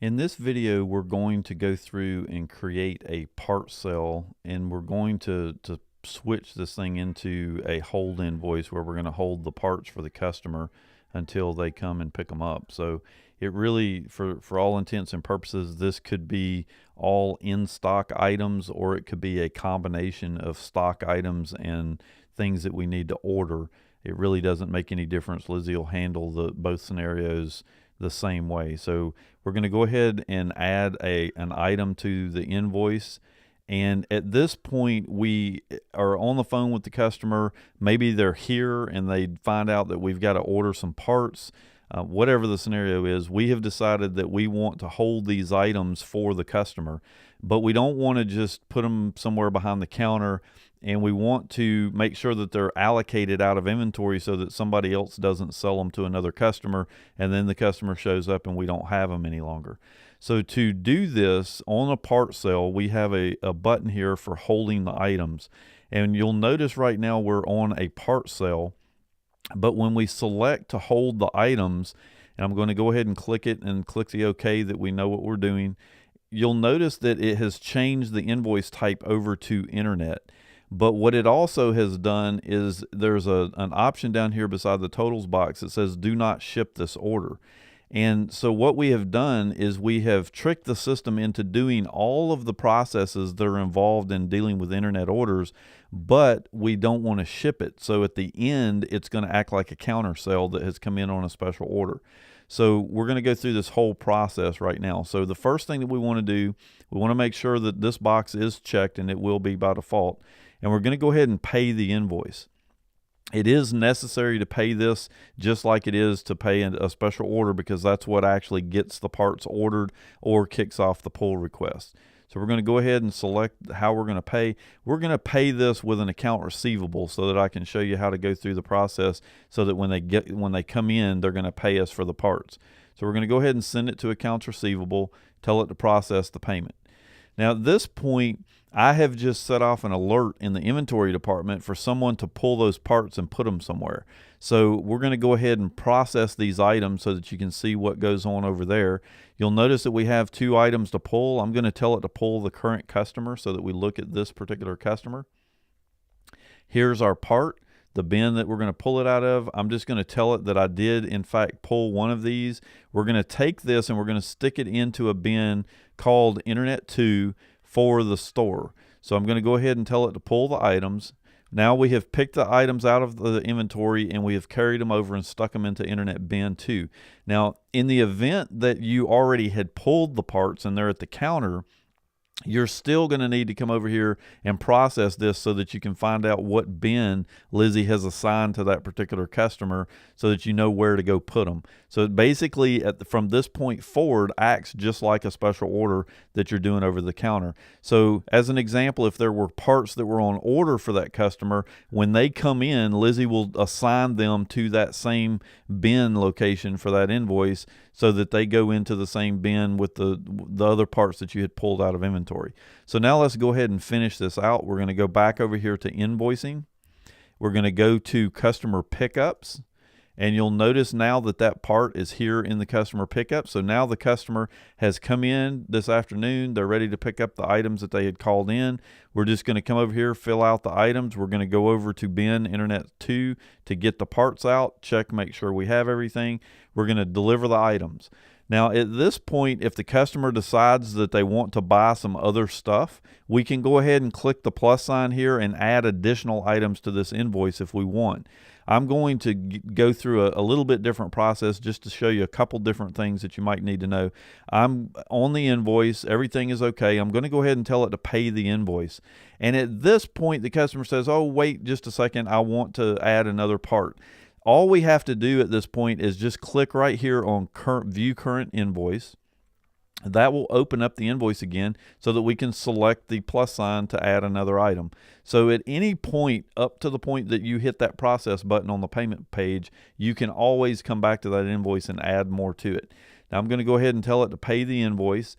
In this video, we're going to go through and create a part sale, and we're going to switch this thing into a hold invoice where we're going to hold the parts for the customer until they come and pick them up. So it really, for all intents and purposes, this could be all in stock items, or it could be a combination of stock items and things that we need to order. It really doesn't make any difference. Lizzie will handle both scenarios the same way. So we're going to go ahead and add an item to the invoice. And at this point, we are on the phone with the customer. Maybe they're here and they find out that we've got to order some parts. Whatever the scenario is, we have decided that we want to hold these items for the customer, but we don't want to just put them somewhere behind the counter, and we want to make sure that they're allocated out of inventory so that somebody else doesn't sell them to another customer, and then the customer shows up and we don't have them any longer. So to do this on a part sale, we have a button here for holding the items. And you'll notice right now we're on a part sale, but when we select to hold the items, and I'm going to go ahead and click it and click the OK that we know what we're doing, you'll notice that it has changed the invoice type over to internet. But what it also has done is there's an option down here beside the totals box that says do not ship this order. And so what we have done is we have tricked the system into doing all of the processes that are involved in dealing with internet orders, but we don't want to ship it. So at the end, it's going to act like a counter sale that has come in on a special order. So we're going to go through this whole process right now. So the first thing that we want to do, we want to make sure that this box is checked, and it will be by default. And we're going to go ahead and pay the invoice. It is necessary to pay this just like it is to pay a special order, because that's what actually gets the parts ordered or kicks off the pull request. So we're going to go ahead and select how we're going to pay. We're going to pay this with an account receivable so that I can show you how to go through the process so that when they come in, they're going to pay us for the parts. So we're going to go ahead and send it to accounts receivable, tell it to process the payment. Now at this point, I have just set off an alert in the inventory department for someone to pull those parts and put them somewhere. So we're going to go ahead and process these items so that you can see what goes on over there. You'll notice that we have 2 items to pull. I'm going to tell it to pull the current customer so that we look at this particular customer. Here's our part, the bin that we're going to pull it out of. I'm just going to tell it that I did in fact pull one of these. We're going to take this and we're going to stick it into a bin called Internet 2 for the store. So I'm going to go ahead and tell it to pull the items. Now we have picked the items out of the inventory and we have carried them over and stuck them into Internet Bin 2. Now, in the event that you already had pulled the parts and they're at the counter, you're still going to need to come over here and process this so that you can find out what bin Lizzie has assigned to that particular customer so that you know where to go put them. So it basically, from this point forward, acts just like a special order that you're doing over the counter. So as an example, if there were parts that were on order for that customer, when they come in, Lizzie will assign them to that same bin location for that invoice so that they go into the same bin with the other parts that you had pulled out of inventory. So now let's go ahead and finish this out. We're going to go back over here to invoicing. We're going to go to customer pickups, and you'll notice now that that part is here in the customer pickup. So now the customer has come in this afternoon. They're ready to pick up the items that they had called in. We're just going to come over here, fill out the items. We're going to go over to bin Internet 2 to get the parts out, check, make sure we have everything. We're going to deliver the items. Now, at this point, if the customer decides that they want to buy some other stuff, we can go ahead and click the plus sign here and add additional items to this invoice if we want. I'm going to go through a little bit different process just to show you a couple different things that you might need to know. I'm on the invoice. Everything is okay. I'm going to go ahead and tell it to pay the invoice. And at this point, the customer says, oh, wait just a second. I want to add another part. All we have to do at this point is just click right here on View Current Invoice. That will open up the invoice again so that we can select the plus sign to add another item. So at any point up to the point that you hit that process button on the payment page, you can always come back to that invoice and add more to it. Now I'm going to go ahead and tell it to pay the invoice.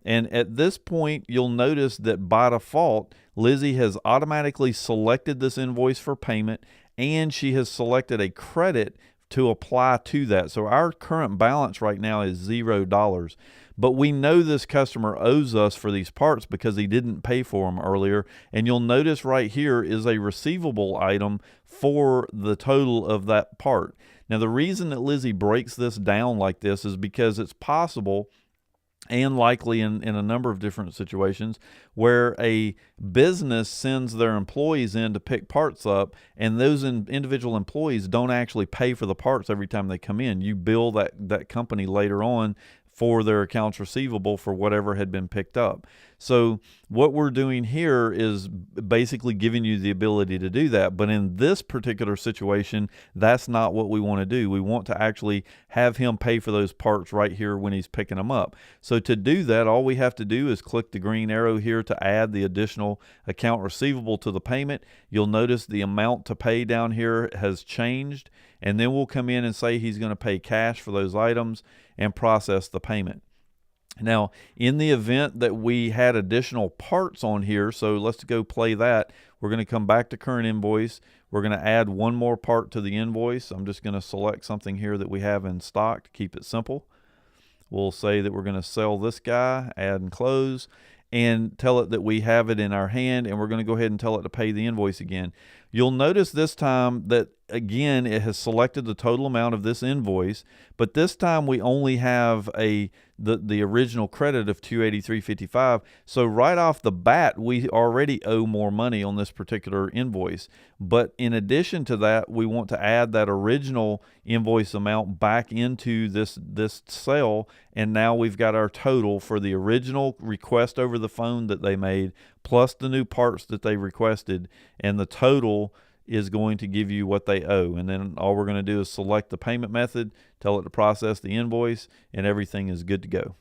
And at this point, you'll notice that by default, Lizzie has automatically selected this invoice for payment, and she has selected a credit to apply to that. So our current balance right now is $0. but we know this customer owes us for these parts because he didn't pay for them earlier. And you'll notice right here is a receivable item for the total of that part. Now, the reason that Lizzie breaks this down like this is because it's possible and likely in a number of different situations where a business sends their employees in to pick parts up, and those individual employees don't actually pay for the parts every time they come in. You bill that company later on for their accounts receivable for whatever had been picked up. So what we're doing here is basically giving you the ability to do that. But in this particular situation, that's not what we want to do. We want to actually have him pay for those parts right here when he's picking them up. So to do that, all we have to do is click the green arrow here to add the additional account receivable to the payment. You'll notice the amount to pay down here has changed, and then we'll come in and say he's going to pay cash for those items and process the payment. Now, in the event that we had additional parts on here, so let's go play that. We're going to come back to current invoice. We're going to add one more part to the invoice. I'm just going to select something here that we have in stock to keep it simple. We'll say that we're going to sell this guy, add and close, and tell it that we have it in our hand, and we're going to go ahead and tell it to pay the invoice again. You'll notice this time that, again, it has selected the total amount of this invoice, but this time we only have the original credit of $283.55. So right off the bat, we already owe more money on this particular invoice. But in addition to that, we want to add that original invoice amount back into this sale, and now we've got our total for the original request over the phone that they made, plus the new parts that they requested, and the total is going to give you what they owe. And then all we're going to do is select the payment method, tell it to process the invoice, and everything is good to go.